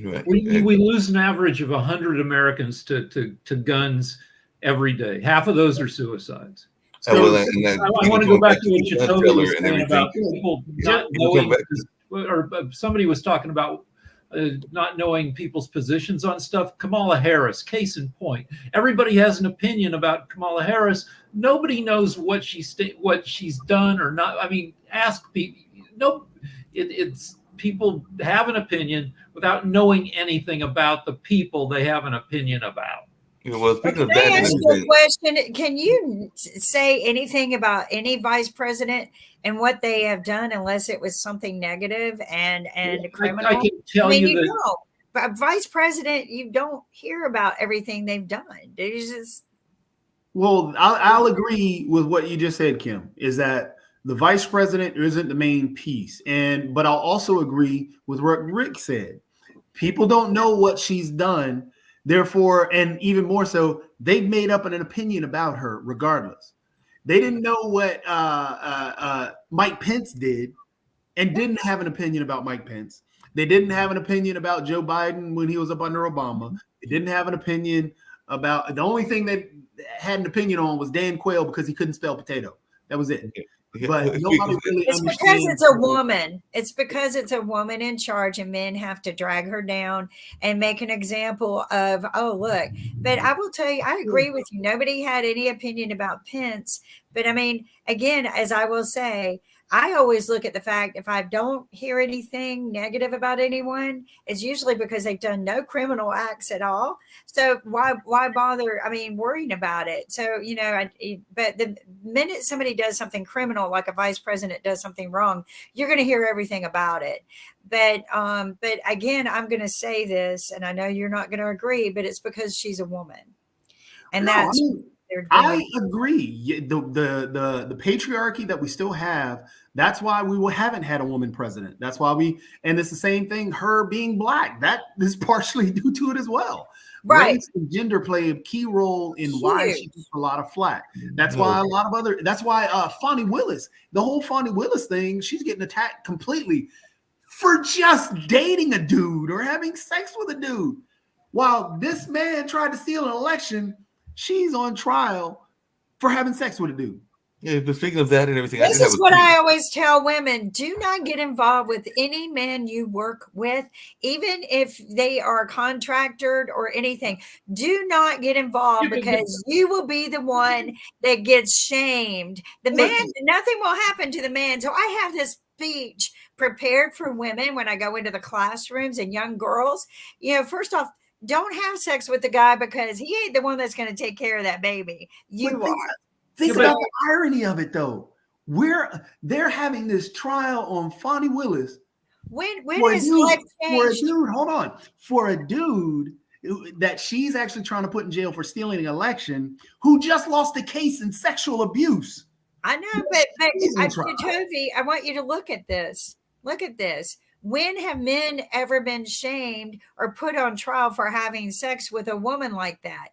B: Right.
E: We lose an average of 100 Americans to guns every day. Half of those are suicides. So I want to go back to what Chitobi was saying about people not knowing, or somebody was talking about not knowing people's positions on stuff. Kamala Harris, case in point. Everybody has an opinion about Kamala Harris. Nobody knows what she's done or not. I mean, ask people. No, it's people have an opinion without knowing anything about the people they have an opinion about.
B: Well, speaking of
D: Can I
B: that,
D: ask you a question? Can you say anything about any vice president and what they have done, unless it was something negative and criminal?
E: I can tell you that.
D: Don't. But vice president, you don't hear about everything they've done.
G: Well, I'll agree with what you just said, Kim, is that the vice president isn't the main piece. But I'll also agree with what Rick said. People don't know what she's done. Therefore, and even more so, they've made up an opinion about her regardless. They didn't know what Mike Pence did and didn't have an opinion about Mike Pence. They didn't have an opinion about Joe Biden when he was up under Obama. They didn't have an opinion about, the only thing they had an opinion on was Dan Quayle because he couldn't spell potato. That was it. But nobody really
D: it's because it's a woman. It's because it's a woman in charge, and men have to drag her down and make an example of, oh, look. But I will tell you, I agree with you. Nobody had any opinion about Pence. But I mean, again, as I will say, I always look at the fact, if I don't hear anything negative about anyone, it's usually because they've done no criminal acts at all. So why bother, worrying about it? So, but the minute somebody does something criminal, like a vice president does something wrong, you're going to hear everything about it. But again, I'm going to say this, and I know you're not going to agree, but it's because she's a woman. And
G: I agree. The patriarchy that we still have, that's why we haven't had a woman president. That's why and it's the same thing, her being black. That is partially due to it as well.
D: Right.
G: Race and gender play a key role in why she gets a lot of flack. That's why that's why Fonnie Willis, the whole Fonnie Willis thing, she's getting attacked completely for just dating a dude or having sex with a dude. While this man tried to steal an election, she's on trial for having sex with a dude.
B: Yeah, but speaking of that and everything, I
D: This
B: did have
D: is
B: a
D: what
B: tweet.
D: I always tell women. Do not get involved with any man you work with, even if they are contracted or anything. Do not get involved because you will be the one that gets shamed. The man, nothing will happen to the man. So I have this speech prepared for women when I go into the classrooms and young girls. First off, don't have sex with the guy because he ain't the one that's going to take care of that baby. You are.
G: Think about the irony of it, though. They're having this trial on Fonnie Willis.
D: When is life changed?
G: Hold on. For a dude that she's actually trying to put in jail for stealing an election, who just lost a case in sexual abuse.
D: I know, but Tovi, I want you to look at this. Look at this. When have men ever been shamed or put on trial for having sex with a woman like that?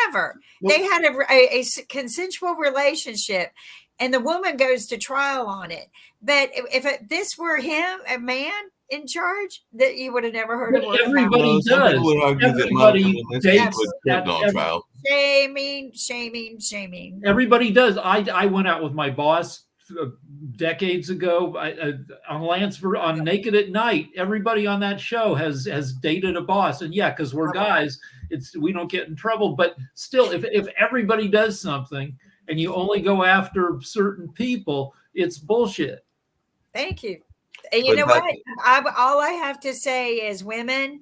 D: Never. Nope. They had a consensual relationship, and the woman goes to trial on it. But if this were him, a man in charge, that you would have never heard of.
E: Everybody does. Everybody
B: on trial.
D: Shaming.
E: Everybody does. I went out with my boss decades ago on Naked at Night. Everybody on that show has dated a boss, and because we're guys, we don't get in trouble. But still, if everybody does something and you only go after certain people, it's bullshit.
D: Thank you. And you know what? All I have to say is, women,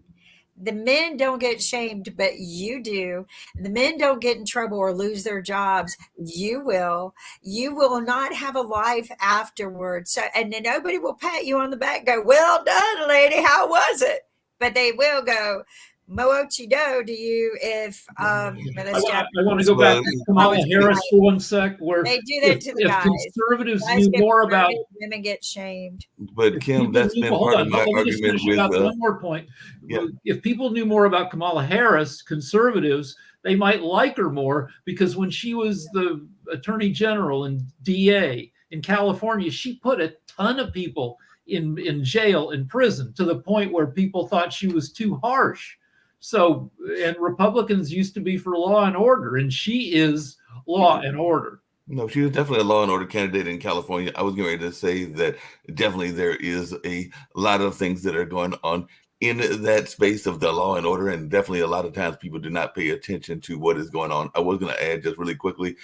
D: the men don't get shamed, but you do. The men don't get in trouble or lose their jobs. You will. You will not have a life afterwards. So, and then nobody will pat you on the back and go, "Well done, lady. How was it?" But they will go, "Mo-chi-do" to you if
E: I want to go back to Kamala Harris for one sec, where
D: they do that to the guys.
E: Conservatives knew more about
D: women get shamed.
B: But Kim, that's been part of my argument with
E: one more point. Yeah. If people knew more about Kamala Harris, conservatives, they might like her more, because when she was the attorney general and DA in California, she put a ton of people in jail, in prison, to the point where people thought she was too harsh. So, and Republicans used to be for law and order, and she is law and order.
B: No, she was definitely a law and order candidate in California. I was going ready to say that definitely there is a lot of things that are going on in that space of the law and order, and definitely a lot of times people do not pay attention to what is going on. I was going to add just really quickly,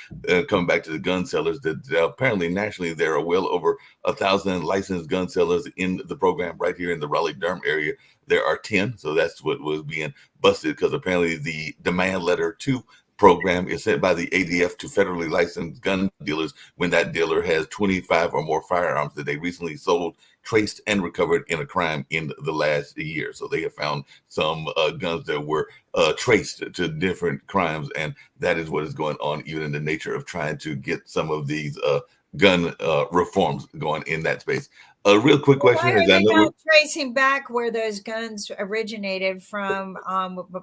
B: coming back to the gun sellers, that apparently nationally there are well over 1,000 licensed gun sellers in the program right here in the Raleigh-Durham area. There are 10, so that's what was being busted, because apparently the demand letter to program is sent by the ADF to federally licensed gun dealers when that dealer has 25 or more firearms that they recently sold, traced, and recovered in a crime in the last year. So they have found some guns that were traced to different crimes, and that is what is going on, even in the nature of trying to get some of these gun reforms going in that space. A real quick question
D: is, I know tracing back where those guns originated from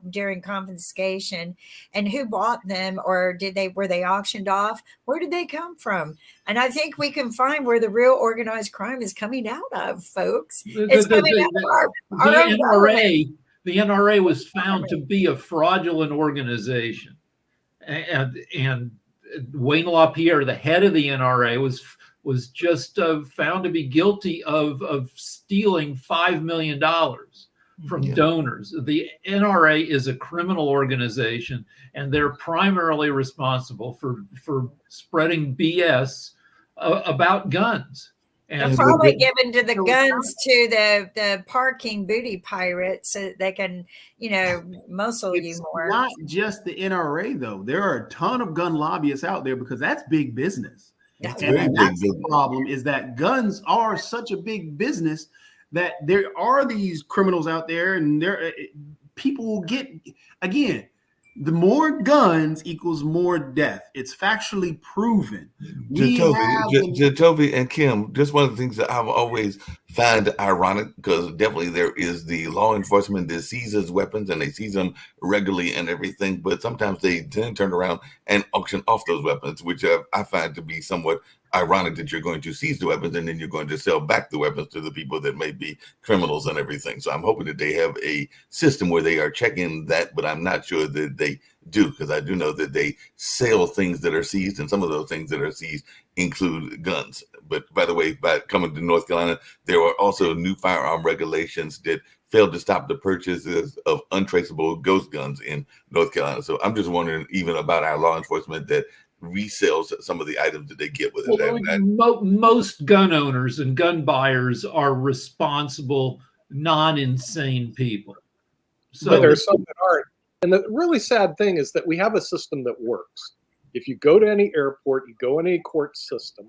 D: during confiscation, and who bought them, or were they auctioned off? Where did they come from? And I think we can find where the real organized crime is coming out of, folks. It's coming out of our
E: NRA. The NRA was found to be a fraudulent organization, and Wayne LaPierre, the head of the NRA, was just found to be guilty of stealing $5 million from donors. The NRA is a criminal organization, and they're primarily responsible for spreading BS about guns.
D: And they're probably given to the guns to the parking booty pirates so they can, muscle you more.
G: It's not just the NRA, though. There are a ton of gun lobbyists out there, because that's big business. That's the problem, is that guns are such a big business that there are these criminals out there, and people will get, again, the more guns equals more death. It's factually proven.
B: Toby and Kim, just one of the things that I've always find ironic, because definitely there is the law enforcement that seizes weapons, and they seize them regularly and everything, but sometimes they then turn around and auction off those weapons, which I find to be somewhat ironic, that you're going to seize the weapons and then you're going to sell back the weapons to the people that may be criminals and everything. So I'm hoping that they have a system where they are checking that, but I'm not sure that they do, because I do know that they sell things that are seized, and some of those things that are seized include guns. But by the way, by coming to North Carolina, there were also new firearm regulations that failed to stop the purchases of untraceable ghost guns in North Carolina. So I'm just wondering, even about our law enforcement that resells some of the items that they get with it.
E: Most gun owners and gun buyers are responsible, non-insane people. So
F: but there's some that aren't. And the really sad thing is that we have a system that works. If you go to any airport, you go in any court system,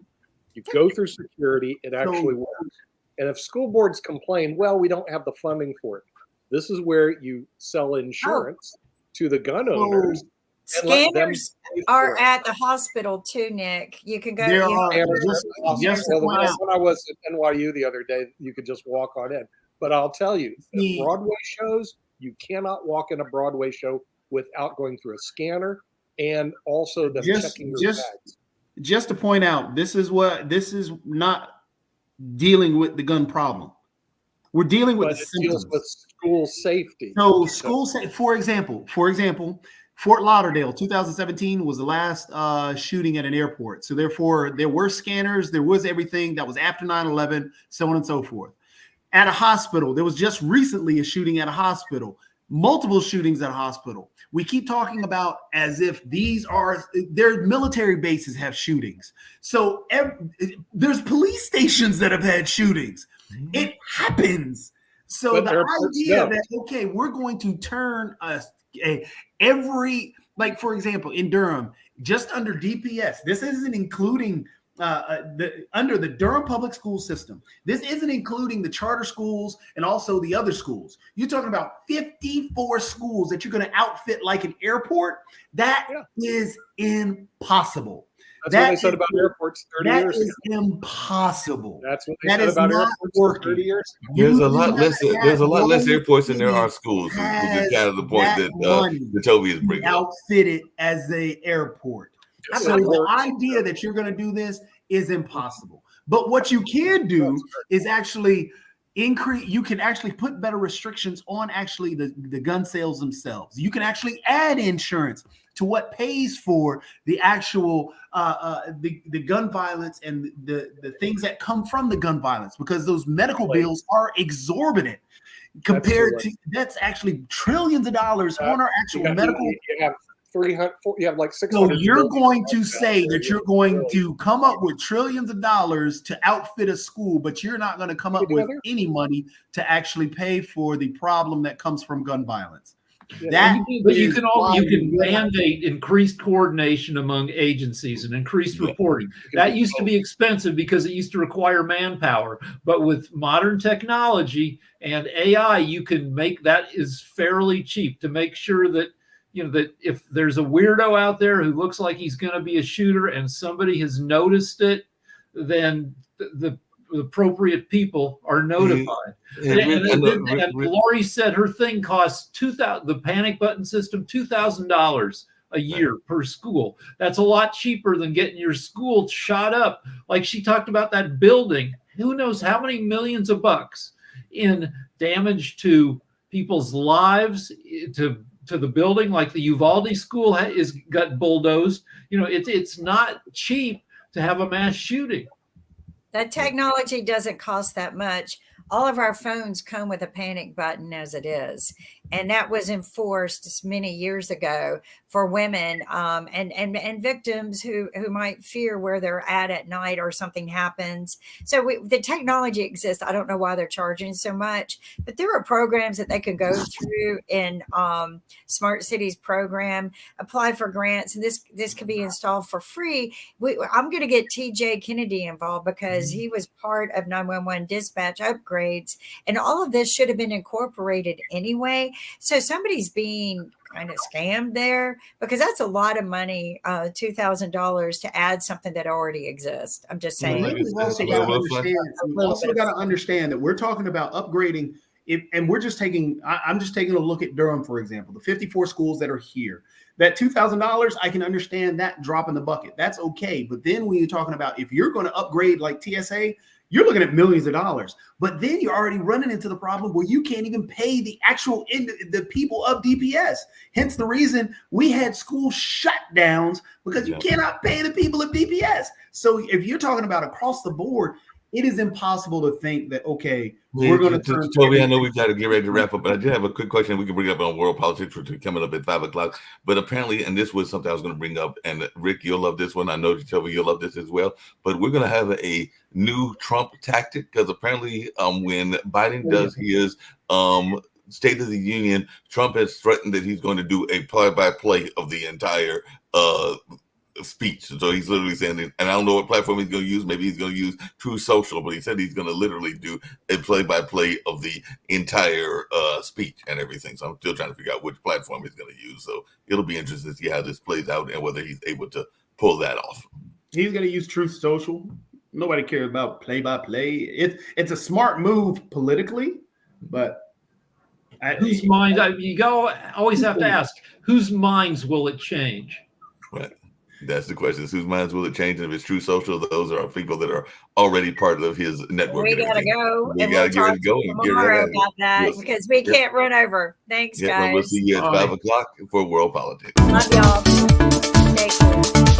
F: you go through security, it actually works. And if school boards complain, well, we don't have the funding for it. This is where you sell insurance to the gun owners. And let them
D: Scanners
F: pay for
D: are
F: it.
D: at the hospital too, Nick. You can go.
G: There
D: you-
G: are-
F: And
G: just
F: well,
G: to point out-
F: when I was at NYU the other day, you could just walk on in. But I'll tell you,
G: See-
F: at Broadway shows, you cannot walk in a Broadway show without going through a scanner and also them checking your bags.
G: Just to point out, this is not dealing with the gun problem. We're dealing with
F: But
G: the
F: it deals
G: symptoms.
F: with school safety.
G: So for example, Fort Lauderdale, 2017 was the last shooting at an airport. So therefore, there were scanners, there was everything that was after 9/11, so on and so forth. At a hospital, there was just recently a shooting at a hospital, multiple shootings at a hospital. We keep talking about as if their military bases have shootings. So there's police stations that have had shootings. It happens. So
F: But
G: the
F: airports
G: idea
F: don't.
G: that, okay, we're going to turn every, like for example, in Durham, just under DPS, this isn't including under the Durham public school system. This isn't including the charter schools and also the other schools. You're talking about 54 schools that you're going to outfit like an airport. That is impossible.
F: That's what they said about airports 30
G: That
F: years
G: is
F: ago.
G: impossible.
F: That's what they
G: That
F: said
G: is
F: about
G: not
F: airports
G: working.
F: 30 years ago.
B: There's
G: You
B: a lot
G: do
B: less.
G: not
B: There's a lot
G: have
B: less
G: no
B: airports than there are
G: money
B: schools. Which is
G: has
B: kind of the point
G: that money
B: that Toby is bringing up.
G: outfitted as a airport.
F: Yes,
G: So
F: it
G: the
F: works.
G: idea that you're going to do this is impossible. But what you can do is actually increase. You can actually put better restrictions on actually the gun sales themselves. You can actually add insurance to what pays for the actual the gun violence and the things that come from the gun violence, because those medical bills are exorbitant compared to that's actually trillions of dollars on our actual medical.
F: You have 300. You have like 600.
G: So you're
F: billion
G: going to
F: dollars
G: say
F: out there.
G: that you're going to come up with trillions of dollars to outfit a school, but you're not going to come up with any money to actually pay for the problem that comes from gun violence. That
E: But you
G: is
E: can
G: why we have-
E: mandate increased coordination among agencies and increased reporting. That used to be expensive because it used to require manpower. But with modern technology and AI, you can make that is fairly cheap to make sure that that if there's a weirdo out there who looks like he's going to be a shooter and somebody has noticed it, then the appropriate people are notified. And Lori said her thing costs $2,000. The panic button system, $2,000 a year per school. That's a lot cheaper than getting your school shot up. Like she talked about that building. Who knows how many millions of bucks in damage to people's lives, to the building, like the Uvalde school got bulldozed. It's not cheap to have a mass shooting.
D: That technology doesn't cost that much. All of our phones come with a panic button as it is. And that was enforced many years ago for women and victims who might fear where they're at night or something happens. So the technology exists. I don't know why they're charging so much, but there are programs that they can go through in Smart Cities program, apply for grants, and this could be installed for free. I'm going to get TJ Kennedy involved because he was part of 911 dispatch upgrades, and all of this should have been incorporated anyway. So somebody's being kind of scammed there, because that's a lot of money, $2,000 to add something that already exists. I'm just saying.
G: We've also got to understand that we're talking about upgrading it, and we're just taking. I'm just taking a look at Durham, for example, the 54 schools that are here. That $2,000, I can understand that drop in the bucket. That's okay. But then when you're talking about if you're going to upgrade like TSA, you're looking at millions of dollars. But then you're already running into the problem where you can't even pay the actual the people of DPS. Hence the reason we had school shutdowns, because you cannot pay the people of DPS. So if you're talking about across the board, it is impossible to think that, okay, we're going to turn.
B: Toby, I know we've got to get ready to wrap up, but I did have a quick question we can bring up on world politics, which is coming up at 5 o'clock. But apparently, and this was something I was going to bring up, and Rick, you'll love this one. I know, Toby, you'll love this as well. But we're going to have a new Trump tactic, because apparently when Biden does his State of the Union, Trump has threatened that he's going to do a play-by-play of the entire speech. So he's literally saying, and I don't know what platform he's going to use. Maybe he's going to use True Social, but he said he's going to literally do a play-by-play of the entire speech and everything. So I'm still trying to figure out which platform he's going to use. So it'll be interesting to see how this plays out and whether he's able to pull that off.
G: He's going to use Truth Social. Nobody cares about play-by-play. It's a smart move politically, but
E: whose mind? You always have to ask, whose minds will it change?
B: Right. That's the question. Whose minds will it change? And if it's True Social, those are people that are already part of his network.
D: We gotta go.
B: We gotta get ready to go and get
D: tomorrow
B: ready
D: about that because we can't run over. Thanks, guys.
B: We'll see you at 5 o'clock for World Politics.
D: Love y'all. Take care.